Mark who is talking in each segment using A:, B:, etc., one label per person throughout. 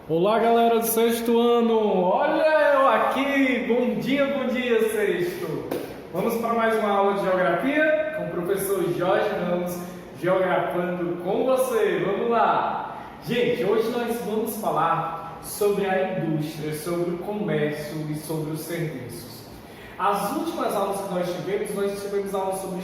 A: Olá, galera do sexto ano! Olha eu aqui! Bom dia, sexto! Vamos para mais uma aula de geografia com o professor Jorge Ramos, geografando com você. Vamos lá! Gente, hoje nós vamos falar sobre a indústria, sobre o comércio e sobre os serviços. As últimas aulas que nós tivemos aulas sobre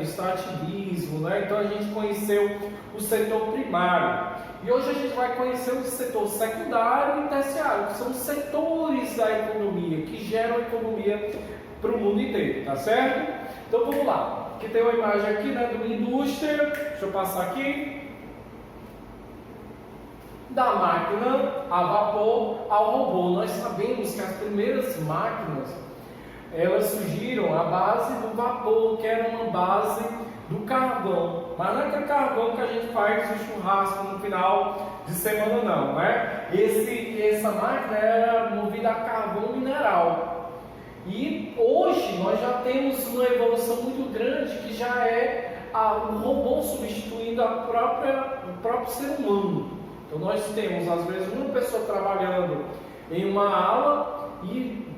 A: extrativismo, né? Então a gente conheceu o setor primário. E hoje a gente vai conhecer o setor secundário e terciário, que são os setores da economia, que geram economia para o mundo inteiro, tá certo? Então vamos lá. Aqui tem uma imagem aqui, né, do indústria. Deixa eu passar aqui. Da máquina a vapor ao robô. Nós sabemos que as primeiras máquinas, elas surgiram à base do vapor, que era uma base do carvão. Mas não é aquele carvão que a gente faz o churrasco no final de semana, não, né? Essa máquina era movida a carvão mineral. E hoje nós já temos uma evolução muito grande, que já é o robô substituindo o próprio ser humano. Então nós temos, às vezes, uma pessoa trabalhando em uma aula e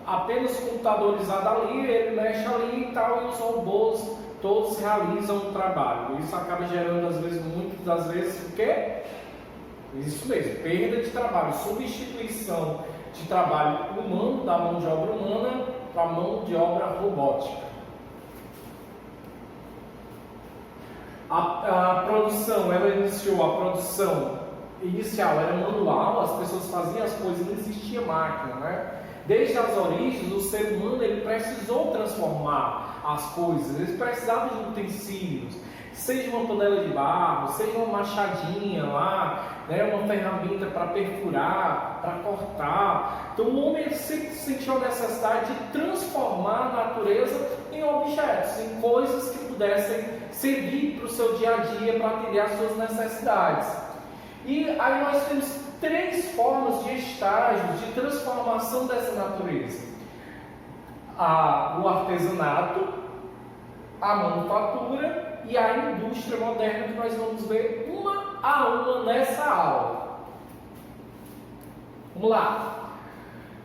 A: apenas computadorizado ali, ele mexe ali e tal, e os robôs todos realizam o trabalho. Isso acaba gerando, às vezes, muitas das vezes, o quê? Isso mesmo, perda de trabalho, substituição de trabalho humano, da mão de obra humana, para a mão de obra robótica. A produção, ela iniciou, a produção inicial era manual, as pessoas faziam as coisas, não existia máquina, né? Desde as origens, o ser humano ele precisou transformar as coisas, ele precisava de utensílios, seja uma panela de barro, seja uma machadinha lá, né, uma ferramenta para perfurar, para cortar. Então o homem sempre sentiu a necessidade de transformar a natureza em objetos, em coisas que pudessem servir para o seu dia a dia, para atender às suas necessidades. E aí nós temos três formas de estágios de transformação dessa natureza: o artesanato, a manufatura e a indústria moderna, que nós vamos ver uma a uma nessa aula. Vamos lá.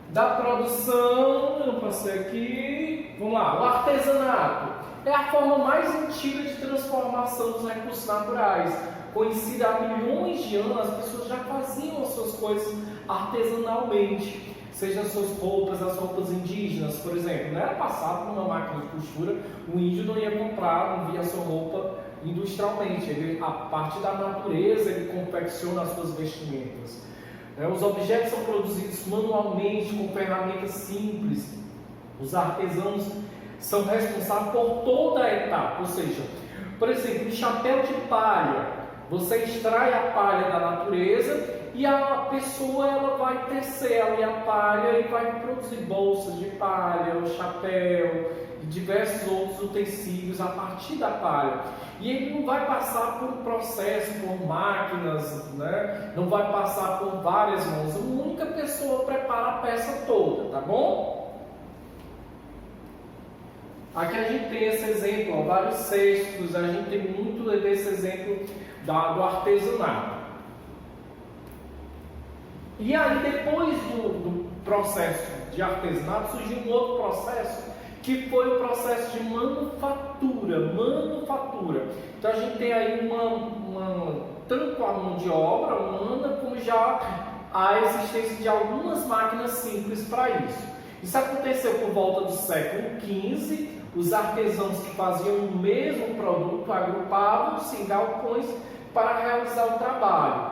A: Da produção, eu passei aqui. Vamos lá. O artesanato é a forma mais antiga de transformação dos recursos naturais. Conhecida há milhões de anos, as pessoas já faziam as suas coisas artesanalmente, seja as suas roupas, as roupas indígenas, por exemplo. Não era passado por uma máquina de costura, o índio não ia comprar, não via a sua roupa industrialmente. Ele, a partir da natureza, ele confecciona as suas vestimentas. Os objetos são produzidos manualmente, com ferramentas simples. Os artesãos são responsáveis por toda a etapa, ou seja, por exemplo, o chapéu de palha. Você extrai a palha da natureza e a pessoa ela vai tecer ali a palha e vai produzir bolsas de palha, o chapéu e diversos outros utensílios a partir da palha. E ele não vai passar por um processo, por máquinas, né? Não vai passar por várias mãos. Uma única pessoa prepara a peça toda, tá bom? Aqui a gente tem esse exemplo, ó, vários cestos, a gente tem muito desse exemplo do artesanato. E aí, depois do processo de artesanato, surgiu um outro processo, que foi o processo de manufatura. Então a gente tem aí tanto a mão de obra humana, como já a existência de algumas máquinas simples para isso. Isso aconteceu por volta do século XV. Os artesãos que faziam o mesmo produto agrupavam-se em galpões para realizar o trabalho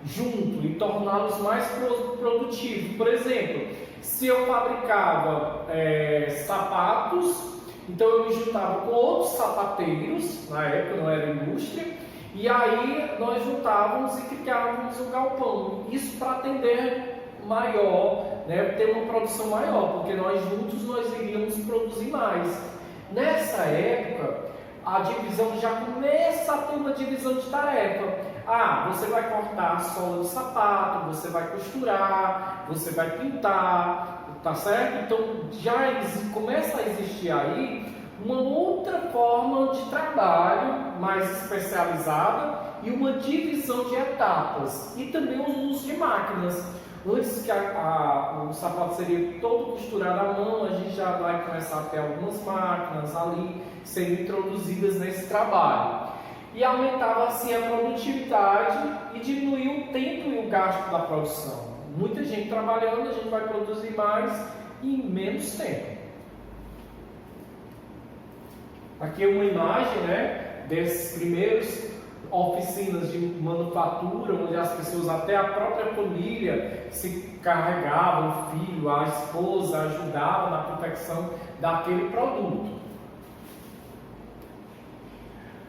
A: junto e torná-los mais produtivos. Por exemplo, se eu fabricava sapatos, então eu me juntava com outros sapateiros, na época não era indústria, e aí nós juntávamos e criávamos um galpão. Isso para atender maior, né, ter uma produção maior, porque nós juntos nós iríamos produzir mais. Nessa época, a divisão já começa a ter uma divisão de tarefa. Você vai cortar a sola do sapato, você vai costurar, você vai pintar, tá certo? Então já começa a existir aí uma outra forma de trabalho mais especializada e uma divisão de etapas e também o uso de máquinas. Antes que o sapato seria todo costurado à mão, a gente já vai começar a ter algumas máquinas ali sendo introduzidas nesse trabalho. E aumentava assim a produtividade e diminuía o tempo e o gasto da produção. Muita gente trabalhando, a gente vai produzir mais em menos tempo. Aqui é uma imagem, né, desses primeiros oficinas de manufatura, onde as pessoas, até a própria família, se carregavam, o filho, a esposa, ajudava na confecção daquele produto.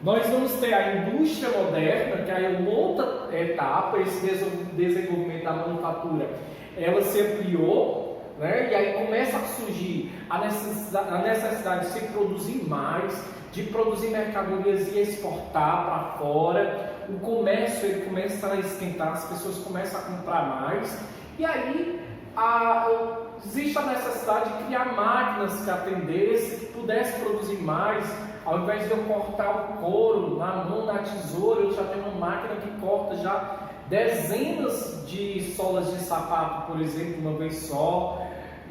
A: Nós vamos ter a indústria moderna, que é uma outra etapa, esse desenvolvimento da manufatura, ela se ampliou, né? E aí começa a surgir a necessidade de se produzir mais, de produzir mercadorias e exportar para fora. O comércio ele começa a esquentar, as pessoas começam a comprar mais, e aí existe a necessidade de criar máquinas que atendessem, que pudessem produzir mais. Ao invés de eu cortar o couro na mão, na tesoura, eu já tenho uma máquina que corta já dezenas de solas de sapato, por exemplo, uma vez só.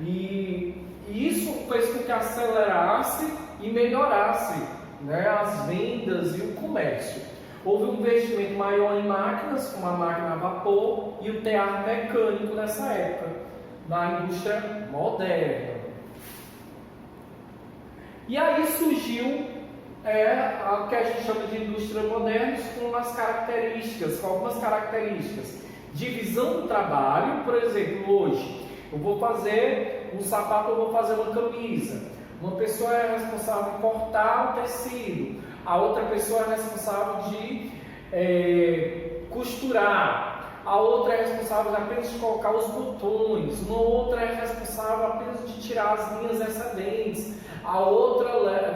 A: E isso fez com que acelerasse e melhorasse, né, as vendas e o comércio. Houve um investimento maior em máquinas, como a máquina a vapor e o tear mecânico nessa época, na indústria moderna. E aí surgiu o que a gente chama de indústria moderna, com algumas características. Divisão do trabalho, por exemplo, hoje eu vou fazer um sapato, eu vou fazer uma camisa. Uma pessoa é responsável por cortar o tecido, a outra pessoa é responsável de costurar, a outra é responsável apenas de colocar os botões, uma outra é responsável apenas de tirar as linhas excedentes, a outra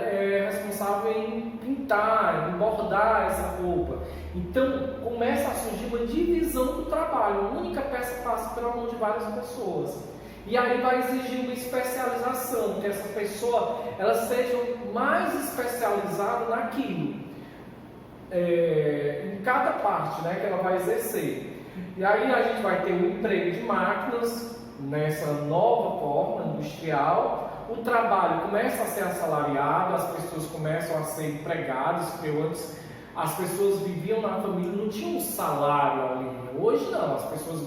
A: é responsável em pintar, em bordar essa roupa. Então começa a surgir uma divisão do trabalho, uma única peça passa pela mão de várias pessoas. E aí vai exigir uma especialização, que essa pessoa ela seja mais especializada naquilo, em cada parte, né, que ela vai exercer. E aí a gente vai ter o emprego de máquinas nessa nova forma industrial. O trabalho começa a ser assalariado, as pessoas começam a ser empregadas, porque antes as pessoas viviam na família, não tinham um salário ali. Hoje não, as pessoas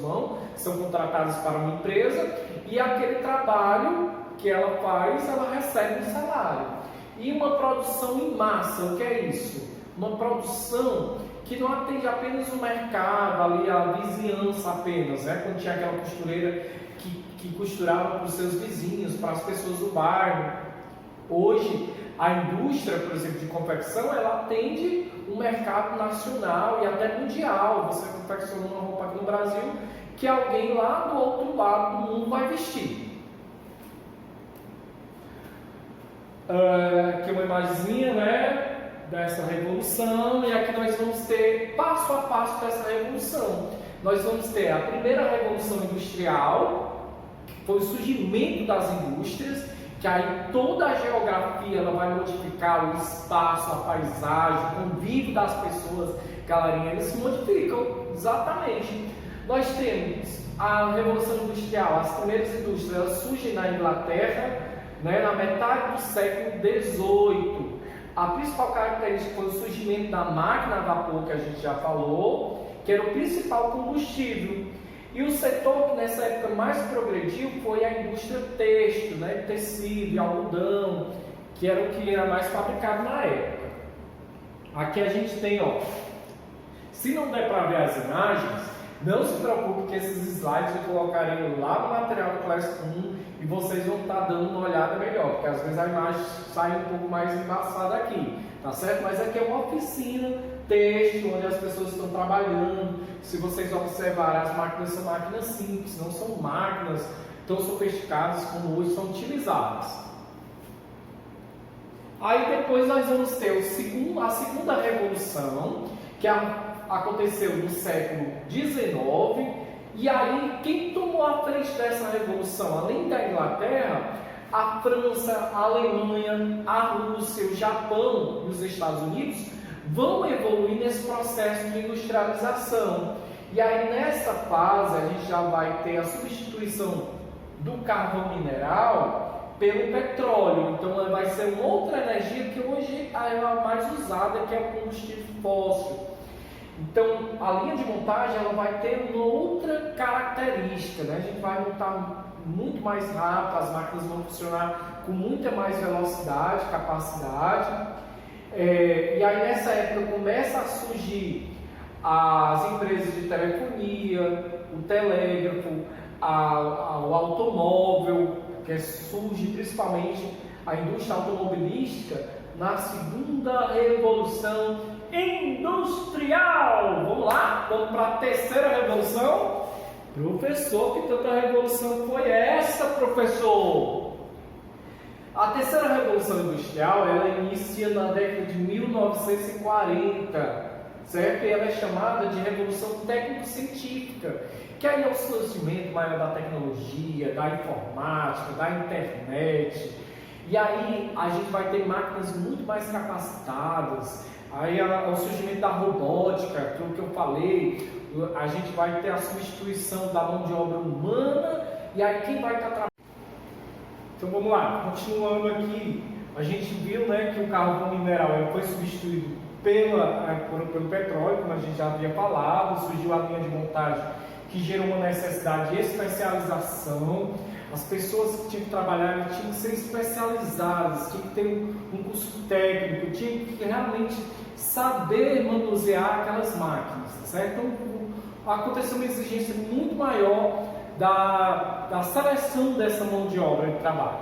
A: são contratadas para uma empresa e aquele trabalho que ela faz, ela recebe um salário. E uma produção em massa, o que é isso? Uma produção que não atende apenas o mercado, ali a vizinhança apenas, né? Quando tinha aquela costureira que costurava para os seus vizinhos, para as pessoas do bairro. Hoje, a indústria, por exemplo, de confecção, ela atende um mercado nacional e até mundial. Você confecciona uma roupa aqui no Brasil que alguém lá do outro lado do mundo vai vestir. Aqui uma imagenzinha, né, dessa revolução, e aqui nós vamos ter passo a passo dessa revolução. Nós vamos ter a primeira revolução industrial, que foi o surgimento das indústrias, que aí toda a geografia ela vai modificar, o espaço, a paisagem, o convívio das pessoas, galerinha, eles se modificam, exatamente. Nós temos a Revolução Industrial, as primeiras indústrias, elas surgem na Inglaterra, né, na metade do século XVIII. A principal característica foi o surgimento da máquina a vapor, que a gente já falou, que era o principal combustível. E o setor que nessa época mais progrediu foi a indústria têxtil, né, tecido e algodão, que era o que era mais fabricado na época. Aqui a gente tem, ó, se não der para ver as imagens, não se preocupe que esses slides eu colocarei lá no material do Classroom e vocês vão estar dando uma olhada melhor, porque às vezes a imagem sai um pouco mais embaçada aqui, tá certo? Mas aqui é uma oficina têxtil, onde as pessoas estão trabalhando. Se vocês observarem, as máquinas são máquinas simples, não são máquinas tão sofisticadas como hoje são utilizadas. Aí depois nós vamos ter a segunda revolução, que aconteceu no século XIX, e aí quem tomou a frente dessa revolução, além da Inglaterra, A França, a Alemanha, a Rússia, o Japão e os Estados Unidos vão evoluir nesse processo de industrialização. E aí nessa fase a gente já vai ter a substituição do carvão mineral pelo petróleo. Então vai ser uma outra energia que hoje é a mais usada, que é o combustível fóssil. Então a linha de montagem ela vai ter uma outra característica, né? A gente vai montar muito mais rápido, as máquinas vão funcionar com muita mais velocidade, capacidade. E aí nessa época começa a surgir as empresas de telefonia, o telégrafo, o automóvel, que surge principalmente a indústria automobilística na segunda revolução industrial. Vamos lá? Vamos para a terceira revolução? Professor, que tanta revolução foi essa, professor? A terceira revolução industrial, ela inicia na década de 1940, certo? E ela é chamada de revolução técnico-científica, que aí é o surgimento maior da tecnologia, da informática, da internet. E aí a gente vai ter máquinas muito mais capacitadas, aí é o surgimento da robótica, aquilo que eu falei, a gente vai ter a substituição da mão de obra humana, e aí quem vai estar trabalhando? Então vamos lá, continuando aqui, a gente viu, né, que o carvão mineral ele foi substituído pelo petróleo, como a gente já havia falado, surgiu a linha de montagem que gerou uma necessidade de especialização. As pessoas que tinham que trabalhar tinham que ser especializadas, tinham que ter um curso técnico, tinham que realmente saber manusear aquelas máquinas, certo? Então aconteceu uma exigência muito maior da seleção dessa mão de obra de trabalho.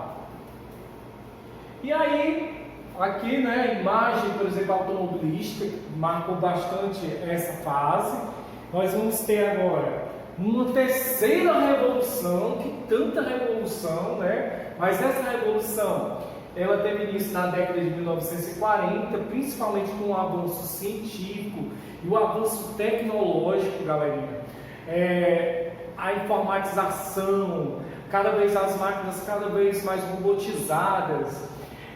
A: E aí, aqui, né, a imagem, por exemplo, automobilística, marcou bastante essa fase. Nós vamos ter agora uma terceira revolução, que tanta revolução, né? Mas essa revolução, ela teve início na década de 1940, principalmente com o avanço científico e o avanço tecnológico, galerinha. A informatização, as máquinas cada vez mais robotizadas,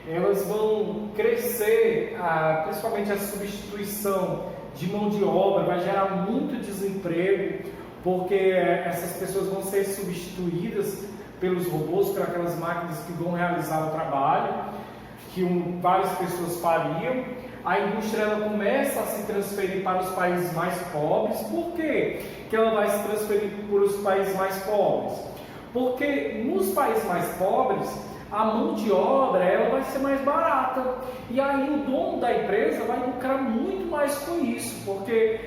A: elas vão crescer, principalmente a substituição de mão de obra, vai gerar muito desemprego, porque essas pessoas vão ser substituídas pelos robôs, por aquelas máquinas que vão realizar o trabalho, que várias pessoas fariam. A indústria ela começa a se transferir para os países mais pobres. Por quê que ela vai se transferir para os países mais pobres? Porque nos países mais pobres, a mão de obra ela vai ser mais barata. E aí o dono da empresa vai lucrar muito mais com isso, porque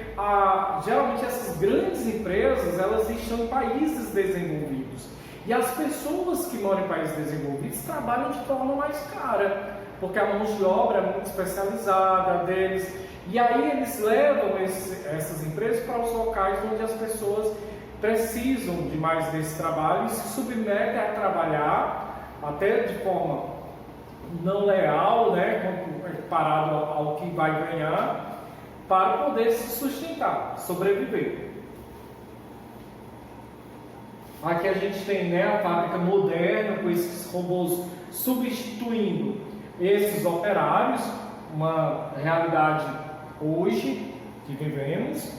A: geralmente essas grandes empresas elas estão em países desenvolvidos. E as pessoas que moram em países desenvolvidos trabalham de forma mais cara, porque a mão de obra é muito especializada deles. E aí eles levam essas empresas para os locais onde as pessoas precisam de mais desse trabalho e se submetem a trabalhar até de forma não leal, né, comparado ao que vai ganhar, para poder se sustentar, sobreviver. Aqui a gente tem, né, a fábrica moderna, com esses robôs substituindo esses operários, uma realidade hoje que vivemos.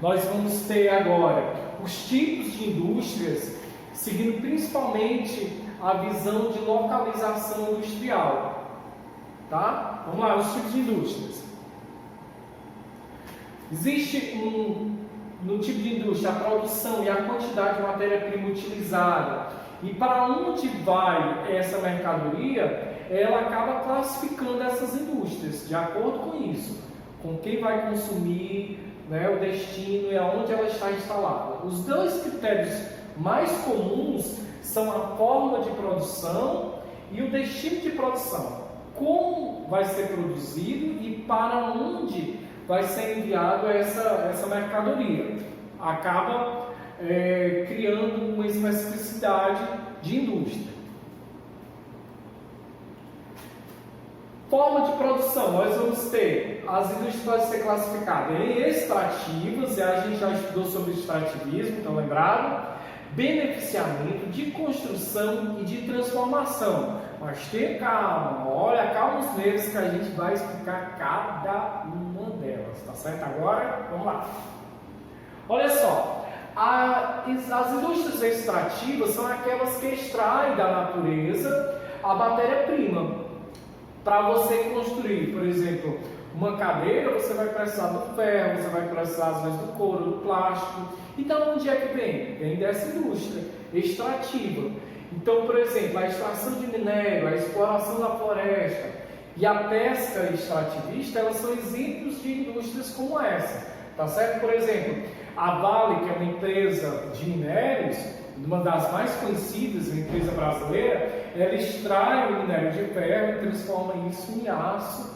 A: Nós vamos ter agora os tipos de indústrias, seguindo principalmente a visão de localização industrial, tá? Vamos lá, os tipos de indústrias. Existe no tipo de indústria a produção e a quantidade de matéria-prima utilizada, e para onde vai essa mercadoria, ela acaba classificando essas indústrias de acordo com isso, com quem vai consumir, né, o destino e aonde ela está instalada. Os dois critérios mais comuns são a forma de produção e o destino de produção. Como vai ser produzido e para onde vai ser enviado essa mercadoria. Acaba criando uma especificidade de indústria. Forma de produção, nós vamos ter, as indústrias podem ser classificadas em extrativas, e a gente já estudou sobre extrativismo, estão lembrados? beneficiamento, de construção e de transformação. Mas tenha calma, olha, calma os nervos que a gente vai explicar cada uma delas, tá certo? Agora, vamos lá. Olha só, as indústrias extrativas são aquelas que extraem da natureza a matéria-prima para você construir, por exemplo, uma cadeira, você vai precisar do ferro, você vai precisar às vezes do couro, do plástico. Então, onde é que vem? Vem dessa indústria extrativa. Então, por exemplo, a extração de minério, a exploração da floresta e a pesca extrativista, elas são exemplos de indústrias como essa, tá certo? Por exemplo, a Vale, que é uma empresa de minérios, uma das mais conhecidas, uma empresa brasileira, ela extrai o minério de ferro e transforma isso em aço,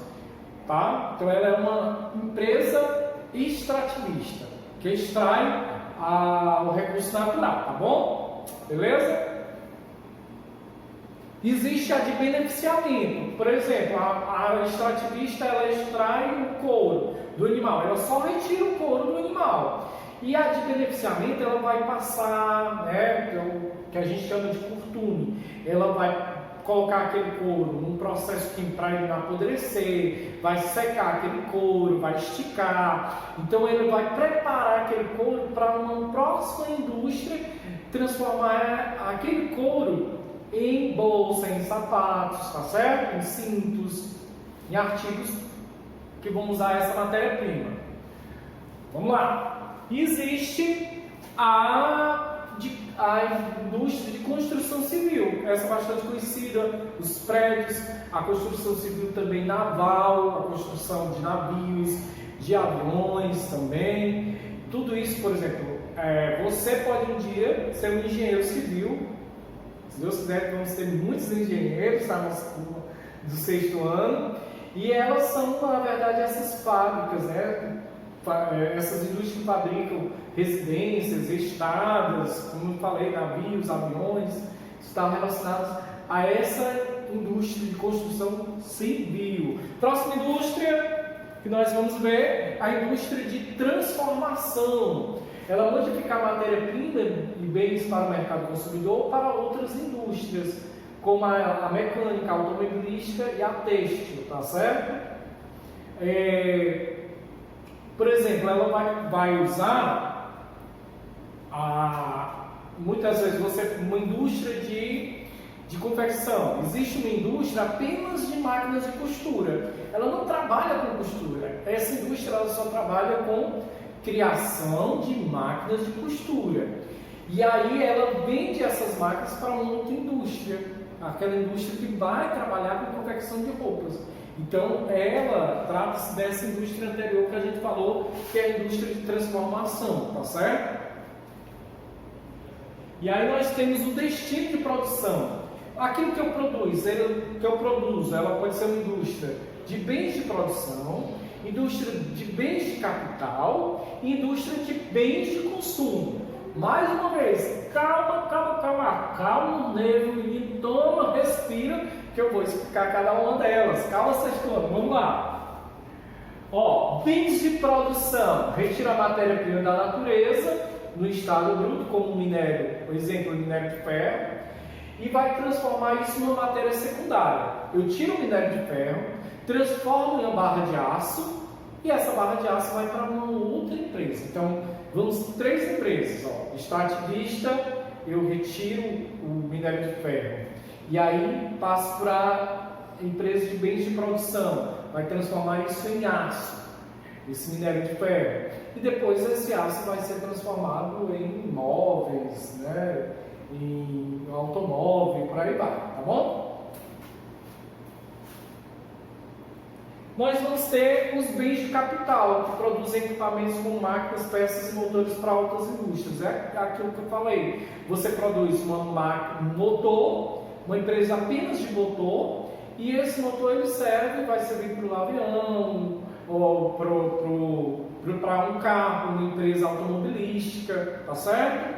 A: tá? Então ela é uma empresa extrativista, que extrai o recurso natural, tá bom? Beleza? Existe a de beneficiamento. Por exemplo, a extrativista, ela extrai o couro do animal, ela só retira o couro do animal. E a de beneficiamento, ela vai passar, que a gente chama de curtume. Ela vai colocar aquele couro num processo para ele não apodrecer, vai secar aquele couro, vai esticar. Então ele vai preparar aquele couro para uma próxima indústria transformar aquele couro em bolsa, em sapatos, tá certo? Em cintos, em artigos que vão usar essa matéria-prima. Vamos lá. Existe a indústria de construção civil, essa é bastante conhecida, os prédios, a construção civil também naval, a construção de navios, de aviões também. Tudo isso, por exemplo, você pode um dia ser um engenheiro civil. Se Deus quiser, vamos ter muitos engenheiros na nossa turma do 6º ano, e elas são, na verdade, essas fábricas, essas indústrias que fabricam residências, estradas, como eu falei, navios, aviões, estão relacionados a essa indústria de construção civil. Próxima indústria que nós vamos ver, a indústria de transformação. Ela modifica a matéria-prima e bens para o mercado consumidor para outras indústrias, como a mecânica, a automobilística e a têxtil, tá certo? Por exemplo, ela vai usar, muitas vezes, uma indústria de confecção. Existe uma indústria apenas de máquinas de costura. Ela não trabalha com costura. Essa indústria ela só trabalha com criação de máquinas de costura. E aí ela vende essas máquinas para uma outra indústria, aquela indústria que vai trabalhar com confecção de roupas. Então ela trata-se dessa indústria anterior que a gente falou, que é a indústria de transformação, tá certo? E aí nós temos o destino de produção. Aquilo que eu produzo, ela pode ser uma indústria de bens de produção, indústria de bens de capital e indústria de bens de consumo. Mais uma vez, calma o nervo, menino, toma, respira, que eu vou explicar cada uma delas. Calma, sexto-ano, vamos lá. Bens de produção, retira a matéria-prima da natureza, no estado bruto, como o minério, por exemplo, o minério de ferro, e vai transformar isso numa matéria secundária. Eu tiro o minério de ferro, transformo em uma barra de aço, e essa barra de aço vai para uma outra empresa. Então, vamos 3 empresas. Extrativista, eu retiro o minério de ferro. E aí passo para a empresa de bens de produção. Vai transformar isso em aço, esse minério de ferro. E depois esse aço vai ser transformado em móveis, em automóvel, por aí vai, tá bom? Nós vamos ter os bens de capital, que produzem equipamentos como máquinas, peças e motores para outras indústrias. É aquilo que eu falei. Você produz um motor, uma empresa apenas de motor, e esse motor ele vai servir para o avião, ou para um carro, uma empresa automobilística, tá certo?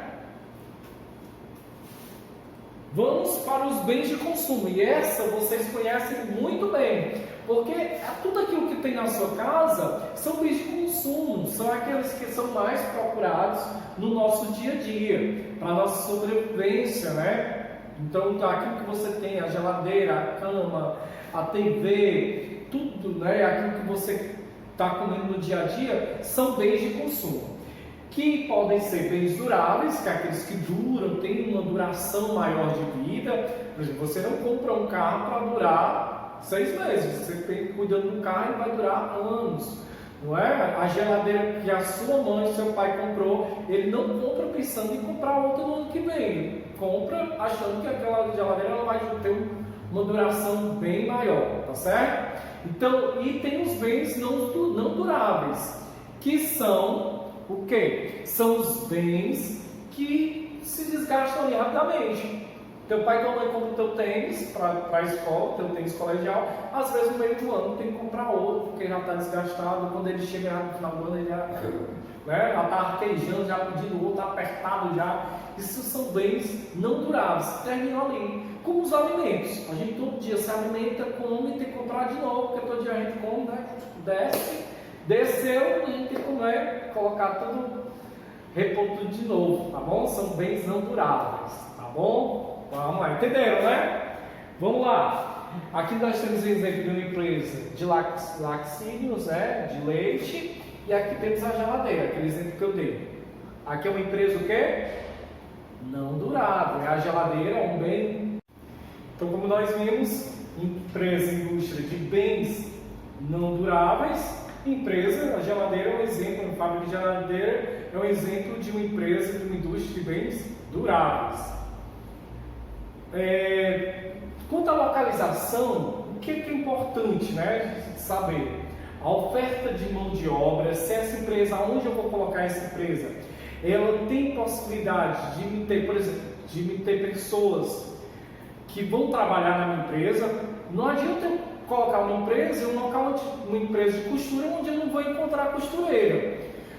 A: Vamos para os bens de consumo, e essa vocês conhecem muito bem, Porque tudo aquilo que tem na sua casa são bens de consumo, são aqueles que são mais procurados no nosso dia a dia, para a nossa sobrevivência, né? Então, aquilo que você tem, a geladeira, a cama, a TV, tudo, né? Aquilo que você está comendo no dia a dia, são bens de consumo, que podem ser bens duráveis, que é aqueles que duram, têm uma duração maior de vida. Por exemplo, você não compra um carro para durar 6 meses, você tem cuidando do carro e vai durar anos, não é? A geladeira que a sua mãe, seu pai comprou, ele não compra pensando em comprar outra no ano que vem, ele compra achando que aquela geladeira ela vai ter uma duração bem maior, tá certo? Então, e tem os bens não duráveis, que são o quê? São os bens que se desgastam ali rapidamente. Teu pai e tua mãe compram teu tênis para a escola, teu tênis colegial, às vezes no meio do ano tem que comprar outro, porque já está desgastado, quando ele chega no final do ano ele já está arquejando, já pedindo outro, está apertado já. Isso são bens não duráveis, terminam ali. Como os alimentos, a gente todo dia se alimenta, come e tem que comprar de novo, porque todo dia a gente come, né? Desceu, a gente tem que comer, colocar tudo, repor tudo de novo, tá bom? São bens não duráveis, tá bom? Vamos lá, entenderam, né? Vamos lá. Aqui nós temos o exemplo de uma empresa de laticínios, né? De leite. E aqui temos a geladeira, aquele exemplo que eu dei. Aqui é uma empresa o quê? Não durável. É a geladeira, é um bem. Então, como nós vimos, empresa, indústria de bens não duráveis. Empresa, a geladeira é um exemplo, uma fábrica de geladeira é um exemplo de uma empresa, de uma indústria de bens duráveis. Quanto à localização, o que é importante, né, saber? A oferta de mão de obra, se essa empresa, onde eu vou colocar essa empresa, ela tem possibilidade de me ter, por exemplo, de me ter pessoas que vão trabalhar na minha empresa. Não adianta eu colocar uma empresa em um local, uma empresa de costura, onde eu não vou encontrar costureira.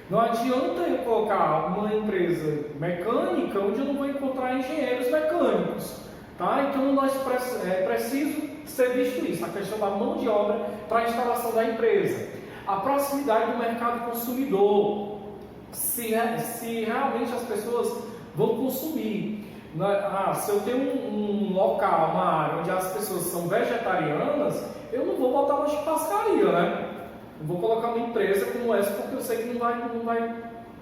A: Não adianta eu colocar uma empresa mecânica, onde eu não vou encontrar engenheiros mecânicos. Tá? Então, nós preciso ser visto isso, a questão da mão de obra para a instalação da empresa. A proximidade do mercado consumidor, se realmente as pessoas vão consumir. Se eu tenho um local, uma área onde as pessoas são vegetarianas, eu não vou botar uma churrascaria, né? Eu vou colocar uma empresa como essa porque eu sei que não vai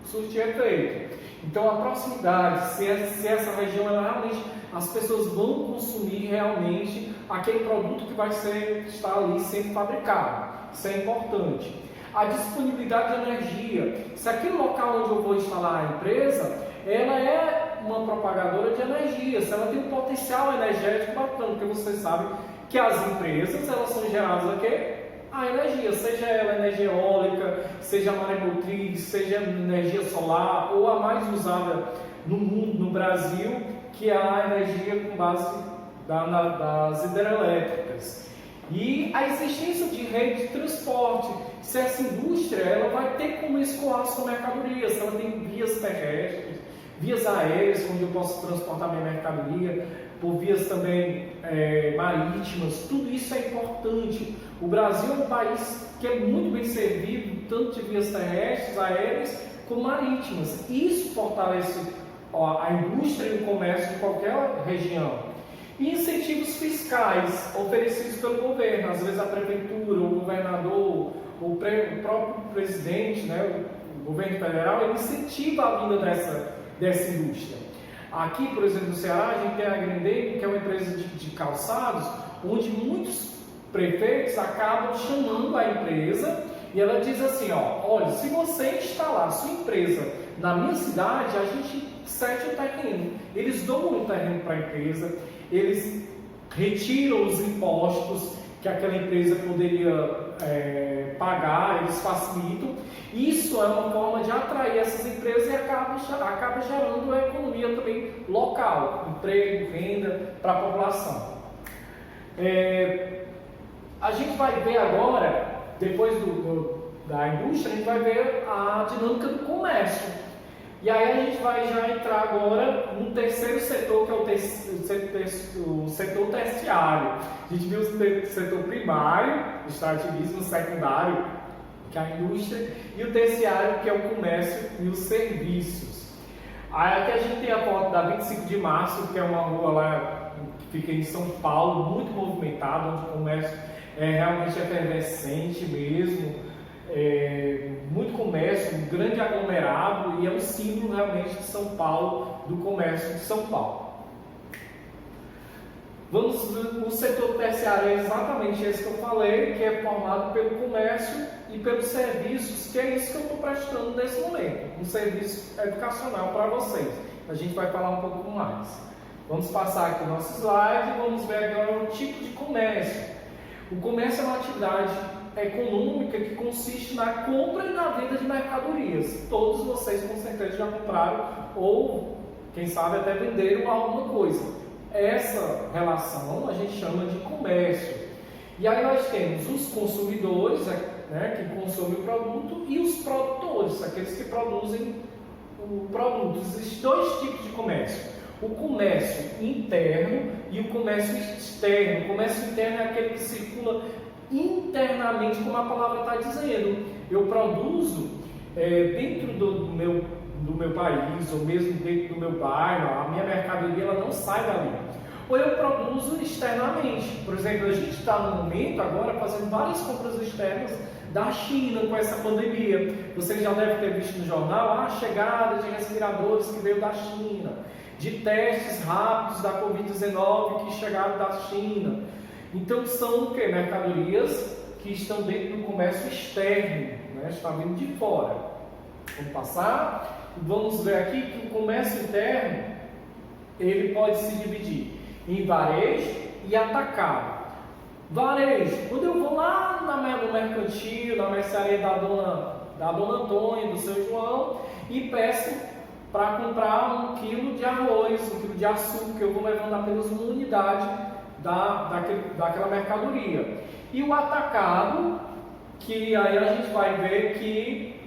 A: surtir efeito. Então, a proximidade, se essa região realmente as pessoas vão consumir realmente aquele produto que vai estar ali sendo fabricado. Isso é importante. A disponibilidade de energia. Se aquele local onde eu vou instalar a empresa, ela é uma propagadora de energia, se ela tem um potencial energético bacana, porque você sabe que as empresas, elas são geradas a quê? A energia, seja ela energia eólica, seja maremotriz, seja energia solar, ou a mais usada no mundo, no Brasil, que é a energia com base das hidrelétricas. E a existência de rede de transporte, se essa indústria ela vai ter como escoar sua mercadoria, se ela tem vias terrestres, vias aéreas, onde eu posso transportar minha mercadoria, por vias também marítimas, tudo isso é importante. O Brasil é um país que é muito bem servido, tanto de vias terrestres, aéreas, como marítimas. Isso fortalece a indústria e o comércio de qualquer região. E incentivos fiscais oferecidos pelo governo, às vezes a prefeitura, o governador, o próprio presidente, né, o governo federal, ele incentiva a vinda dessa indústria. Aqui, por exemplo, no Ceará, a gente tem a Grendene, que é uma empresa de calçados, onde muitos prefeitos acabam chamando a empresa e ela diz assim, olha, se você instalar a sua empresa na minha cidade, a gente cede o terreno. Eles dão o terreno para a empresa, eles retiram os impostos que aquela empresa poderia pagar, eles facilitam. Isso é uma forma de atrair essas empresas e acaba gerando uma economia também local, emprego, renda para a população. A gente vai ver agora, depois da indústria, a gente vai ver a dinâmica do comércio. E aí a gente vai já entrar agora no terceiro setor, que é o setor terciário. A gente viu o setor primário, o extrativismo, o secundário, que é a indústria, e o terciário, que é o comércio e os serviços. Aí aqui a gente tem a foto da 25 de março, que é uma rua lá que fica em São Paulo, muito movimentada, onde o comércio é realmente efervescente mesmo. Muito comércio, um grande aglomerado, e é um símbolo realmente de São Paulo, do comércio de São Paulo. O setor terciário é exatamente esse que eu falei, que é formado pelo comércio e pelos serviços, que é isso que eu estou prestando nesse momento, um serviço educacional para vocês. A gente vai falar um pouco mais. Vamos passar aqui o nosso slide e vamos ver agora o tipo de comércio. O comércio é uma atividade econômica que consiste na compra e na venda de mercadorias. Todos vocês com certeza já compraram ou, quem sabe, até venderam alguma coisa. Essa relação a gente chama de comércio. E aí nós temos os consumidores, né, que consomem o produto, e os produtores, aqueles que produzem o produto. Existem dois tipos de comércio: o comércio interno e o comércio externo. O comércio interno é aquele que circula internamente, como a palavra está dizendo. Eu produzo dentro do meu país, ou mesmo dentro do meu bairro, a minha mercadoria ela não sai dali. Ou eu produzo externamente. Por exemplo, a gente está no momento agora fazendo várias compras externas da China com essa pandemia. Vocês já devem ter visto no jornal a chegada de respiradores que veio da China, de testes rápidos da Covid-19 que chegaram da China. Então são o que? Mercadorias que estão dentro do comércio externo, né? Está vindo de fora. Vamos passar e vamos ver aqui que o comércio interno ele pode se dividir em varejo e atacado. Varejo, quando eu vou lá no mercantil, na mercearia da dona Antônia, do seu João, e peço para comprar 1 quilo de arroz, 1 quilo de açúcar, eu vou levando apenas uma unidade daquela mercadoria. E o atacado, que aí a gente vai ver que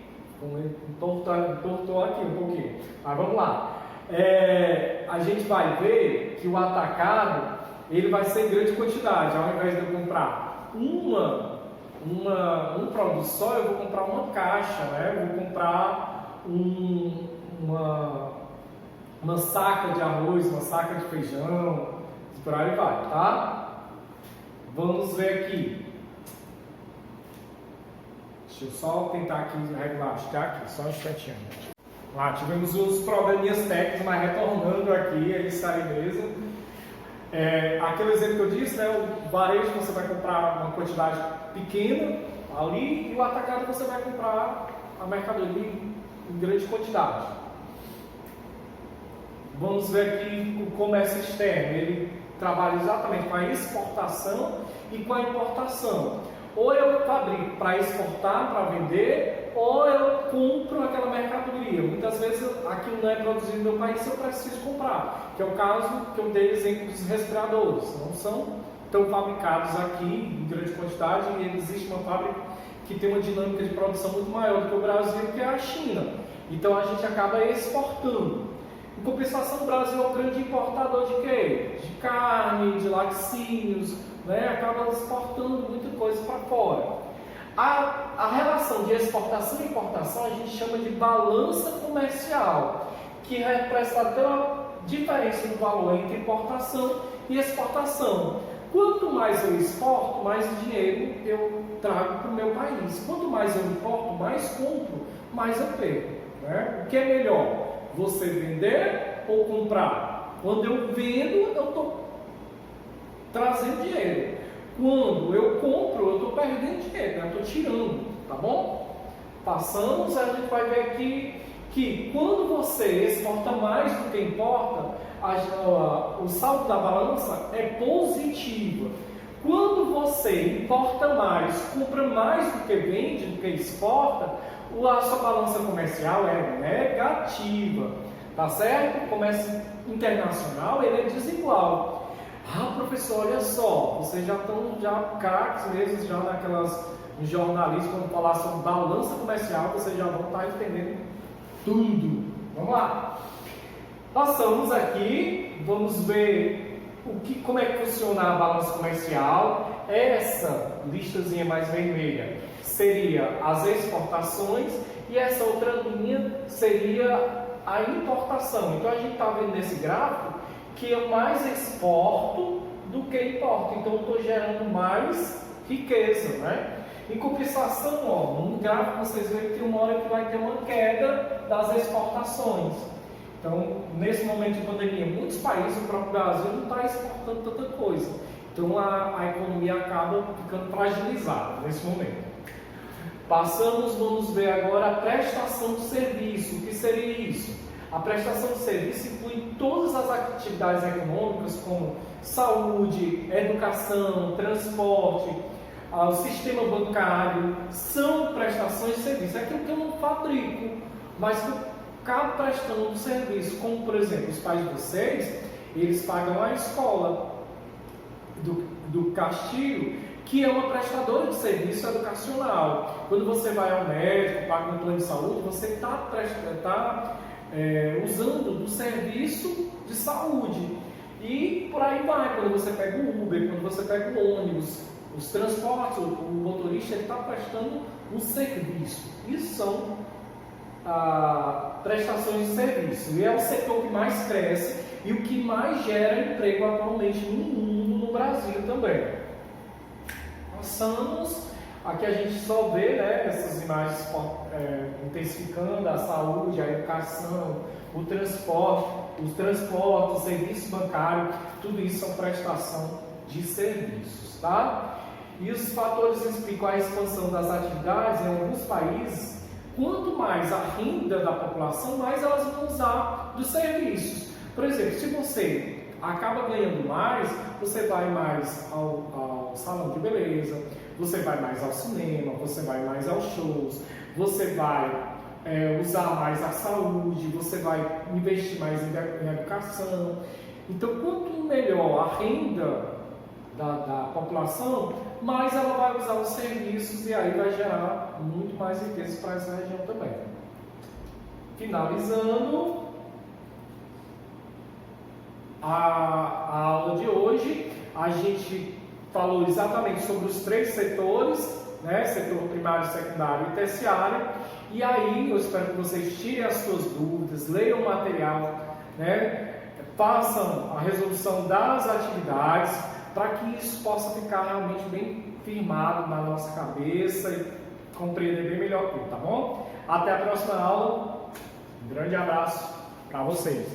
A: entortou aqui um pouquinho, mas vamos lá. A gente vai ver que o atacado ele vai ser em grande quantidade. Ao invés de eu comprar um produto só, eu vou comprar uma caixa, né? Eu vou comprar uma saca de arroz, uma saca de feijão, por aí vai, tá? Vamos ver aqui. Deixa eu só tentar aqui regular, acho que tá aqui, só um instantinho. Lá, tivemos os probleminhas técnicos, mas retornando aqui, ele sai mesmo. Aquele exemplo que eu disse, né, o varejo você vai comprar uma quantidade pequena ali, e o atacado você vai comprar a mercadoria em grande quantidade. Vamos ver aqui o comércio externo. Ele trabalha exatamente com a exportação e com a importação. Ou eu fabrico para exportar, para vender, ou eu compro aquela mercadoria. Muitas vezes aquilo não é produzido no meu país, eu preciso comprar. Que é o caso que eu dei exemplo dos respiradores. Não são tão fabricados aqui em grande quantidade, e existe uma fábrica que tem uma dinâmica de produção muito maior do que o Brasil, que é a China. Então a gente acaba exportando. Em compensação, o Brasil é um grande importador de quê? De carne, de laticínios, né? Acaba exportando muita coisa para fora. A relação de exportação e importação a gente chama de balança comercial, que é representada pela diferença no valor entre importação e exportação. Quanto mais eu exporto, mais dinheiro eu trago para o meu país. Quanto mais eu importo, mais compro, mais eu perco, né? O que é melhor? Você vender ou comprar? Quando eu vendo, eu estou trazendo dinheiro. Quando eu compro, eu estou perdendo dinheiro, eu estou tirando, tá bom? Passamos, a gente vai ver aqui que quando você exporta mais do que importa, o saldo da balança é positivo. Quando você importa mais, compra mais do que vende, do que exporta, a sua balança comercial é negativa, tá certo? O comércio internacional ele é desigual. Professor, olha só, vocês já estão craques mesmo já no jornalismo, quando falar sobre balança comercial, vocês já vão estar entendendo tudo, Vamos lá. Passamos aqui, vamos ver como é que funciona a balança comercial. Essa listazinha mais vermelha seria as exportações e essa outra linha seria a importação. Então a gente está vendo nesse gráfico que eu mais exporto do que importo. Então eu estou gerando mais riqueza, né? Em compensação, ó, no gráfico vocês veem que tem uma hora que vai ter uma queda das exportações. Então, nesse momento de pandemia, muitos países, o próprio Brasil, não está exportando tanta coisa. Então, a economia acaba ficando fragilizada nesse momento. Passamos, vamos ver agora a prestação de serviço. O que seria isso? A prestação de serviço inclui todas as atividades econômicas, como saúde, educação, transporte, o sistema bancário, são prestações de serviço. É aquilo que eu não fabrico, mas que eu acabo prestando um serviço. Como, por exemplo, os pais de vocês, eles pagam a escola do Castilho, que é uma prestadora de serviço educacional. Quando você vai ao médico, paga um plano de saúde, você está usando do serviço de saúde. E por aí vai, quando você pega o Uber, quando você pega o ônibus, os transportes, o motorista está prestando um serviço. Isso são prestações de serviço. E é o setor que mais cresce e o que mais gera emprego atualmente no mundo, no Brasil também. Passamos, aqui a gente só vê, né, essas imagens intensificando a saúde, a educação, o transporte, os transportes, o serviço bancário, tudo isso são prestação de serviços, tá? E os fatores explicam a expansão das atividades em alguns países. Quanto mais a renda da população, mais elas vão usar dos serviços. Por exemplo, se você acaba ganhando mais, você vai mais ao salão de beleza, você vai mais ao cinema, você vai mais aos shows, você vai usar mais a saúde, você vai investir mais em educação. Então, quanto melhor a renda da população, mais ela vai usar os serviços e aí vai gerar muito mais riqueza para essa região também. Finalizando a aula de hoje, a gente falou exatamente sobre os três setores, né? Setor primário, secundário e terciário. E aí eu espero que vocês tirem as suas dúvidas, leiam o material, né? Façam a resolução das atividades, para que isso possa ficar realmente bem firmado na nossa cabeça e compreender bem melhor tudo, tá bom? Até a próxima aula. Um grande abraço para vocês.